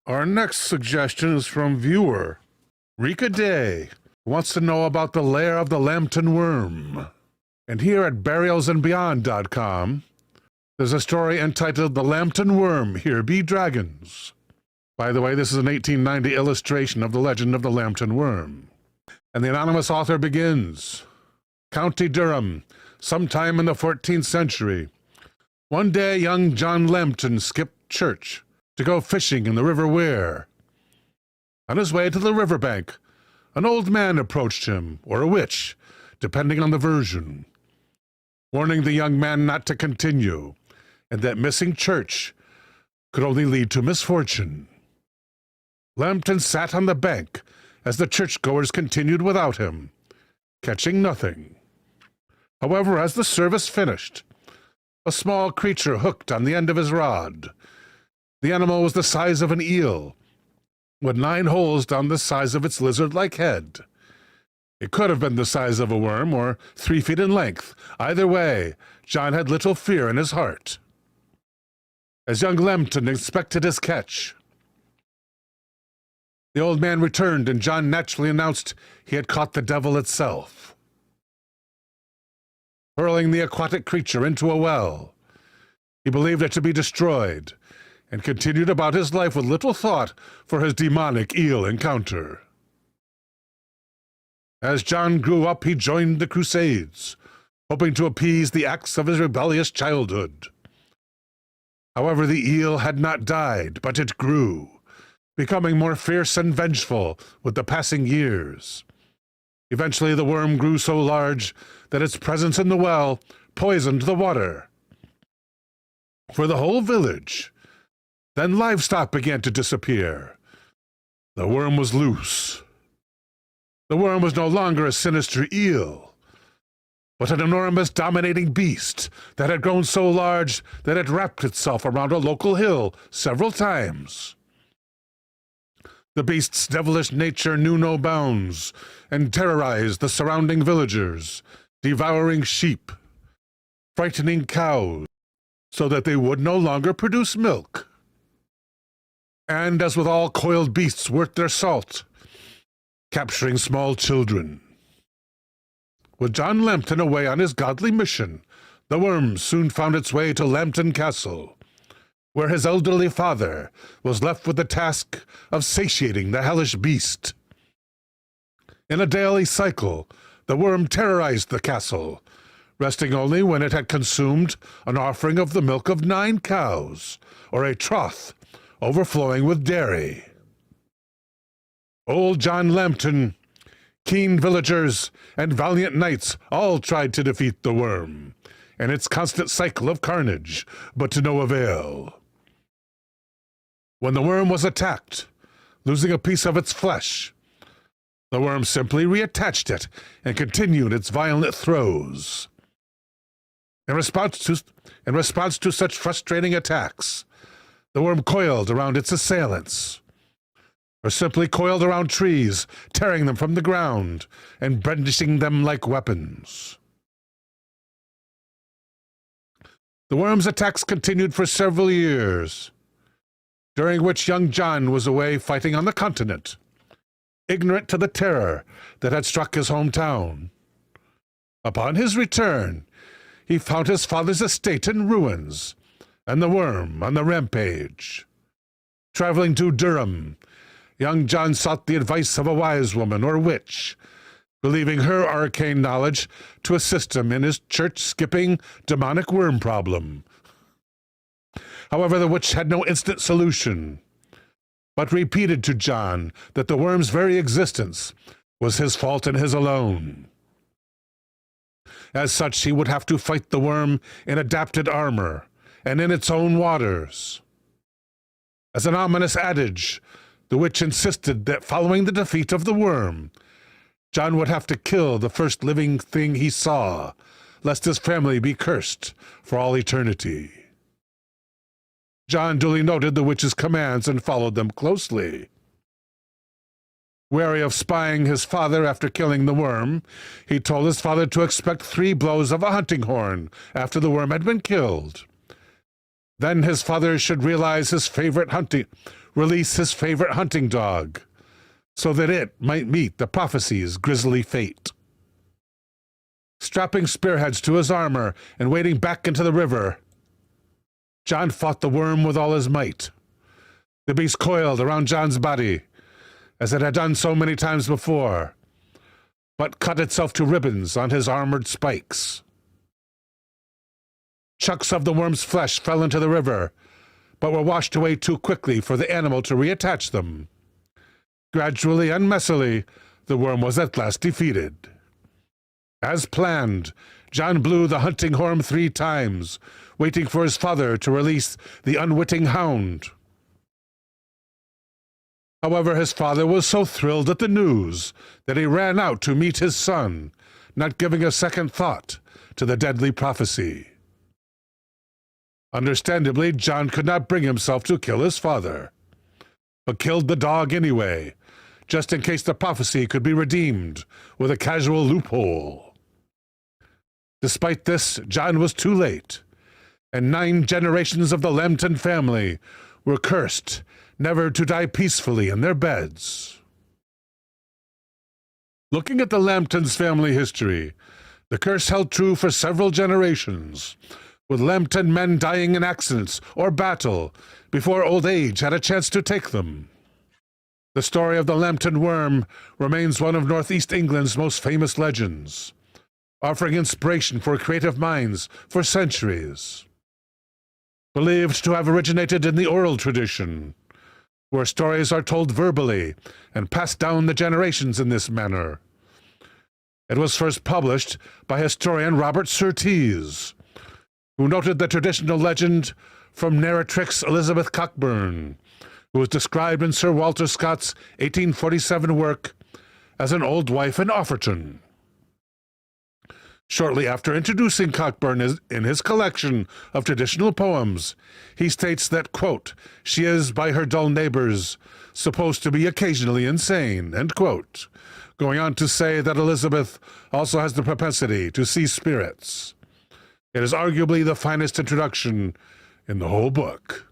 Our next suggestion is from viewer Ricca Day, who wants to know about the lair of the Lambton worm. And here at burialsandbeyond.com, there's a story entitled The Lambton Worm, Here Be Dragons. By the way, this is an 1890 illustration of the legend of the Lambton worm. And the anonymous author begins, County Durham, sometime in the 14th century. One day, young John Lambton skipped church to go fishing in the River Wear. On his way to the riverbank, an old man approached him, or a witch, depending on the version, warning the young man not to continue, and that missing church could only lead to misfortune. Lambton sat on the bank as the churchgoers continued without him, catching nothing. However, as the service finished, a small creature hooked on the end of his rod. The animal was the size of an eel, with 9 holes down the size of its lizard-like head. It could have been the size of a worm, or 3 feet in length. Either way, John had little fear in his heart. As young Lambton inspected his catch, the old man returned, and John naturally announced he had caught the devil itself. Hurling the aquatic creature into a well, he believed it to be destroyed, and continued about his life with little thought for his demonic eel encounter. As John grew up, he joined the Crusades, hoping to appease the acts of his rebellious childhood. However, the eel had not died, but it grew, becoming more fierce and vengeful with the passing years. Eventually, the worm grew so large that its presence in the well poisoned the water for the whole village. Then livestock began to disappear. The worm was loose. The worm was no longer a sinister eel, but an enormous dominating beast that had grown so large that it wrapped itself around a local hill several times. The beast's devilish nature knew no bounds and terrorized the surrounding villagers, devouring sheep, frightening cows, so that they would no longer produce milk. And as with all coiled beasts worth their salt, capturing small children. With John Lambton away on his godly mission, the worm soon found its way to Lambton Castle, where his elderly father was left with the task of satiating the hellish beast. In a daily cycle, the worm terrorized the castle, resting only when it had consumed an offering of the milk of 9 cows, or a trough overflowing with dairy. Old John Lambton, keen villagers, and valiant knights all tried to defeat the worm and its constant cycle of carnage, but to no avail. When the worm was attacked, losing a piece of its flesh, the worm simply reattached it and continued its violent throes. In response to such frustrating attacks, the worm coiled around its assailants, or simply coiled around trees, tearing them from the ground and brandishing them like weapons. The worm's attacks continued for several years, during which young John was away fighting on the continent, ignorant to the terror that had struck his hometown. Upon his return, he found his father's estate in ruins, and the worm on the rampage. Traveling to Durham, young John sought the advice of a wise woman or witch, believing her arcane knowledge to assist him in his church-skipping demonic worm problem. However, the witch had no instant solution, but repeated to John that the worm's very existence was his fault and his alone. As such, he would have to fight the worm in adapted armor and in its own waters. As an ominous adage, the witch insisted that following the defeat of the worm, John would have to kill the first living thing he saw, lest his family be cursed for all eternity. John duly noted the witch's commands and followed them closely. Wary of spying his father after killing the worm, he told his father to expect 3 blows of a hunting horn after the worm had been killed. Then his father should realize his favorite hunting release his favorite hunting dog, so that it might meet the prophecy's grisly fate. Strapping spearheads to his armor and wading back into the river, John fought the worm with all his might. The beast coiled around John's body, as it had done so many times before, but cut itself to ribbons on his armored spikes. Chunks of the worm's flesh fell into the river, but were washed away too quickly for the animal to reattach them. Gradually and messily, the worm was at last defeated. As planned, John blew the hunting horn 3 times, waiting for his father to release the unwitting hound. However, his father was so thrilled at the news that he ran out to meet his son, not giving a second thought to the deadly prophecy. Understandably, John could not bring himself to kill his father, but killed the dog anyway, just in case the prophecy could be redeemed with a casual loophole. Despite this, John was too late, and 9 generations of the Lambton family were cursed never to die peacefully in their beds. Looking at the Lambton's family history, the curse held true for several generations, with Lambton men dying in accidents or battle before old age had a chance to take them. The story of the Lambton worm remains one of northeast England's most famous legends, offering inspiration for creative minds for centuries. Believed to have originated in the oral tradition, where stories are told verbally and passed down the generations in this manner. It was first published by historian Robert Surtees, who noted the traditional legend from narratrix Elizabeth Cockburn, who was described in Sir Walter Scott's 1847 work as an old wife in Offerton. Shortly after introducing Cockburn in his collection of traditional poems, he states that, quote, "she is, by her dull neighbors, supposed to be occasionally insane," end quote, going on to say that Elizabeth also has the propensity to see spirits. It is arguably the finest introduction in the whole book.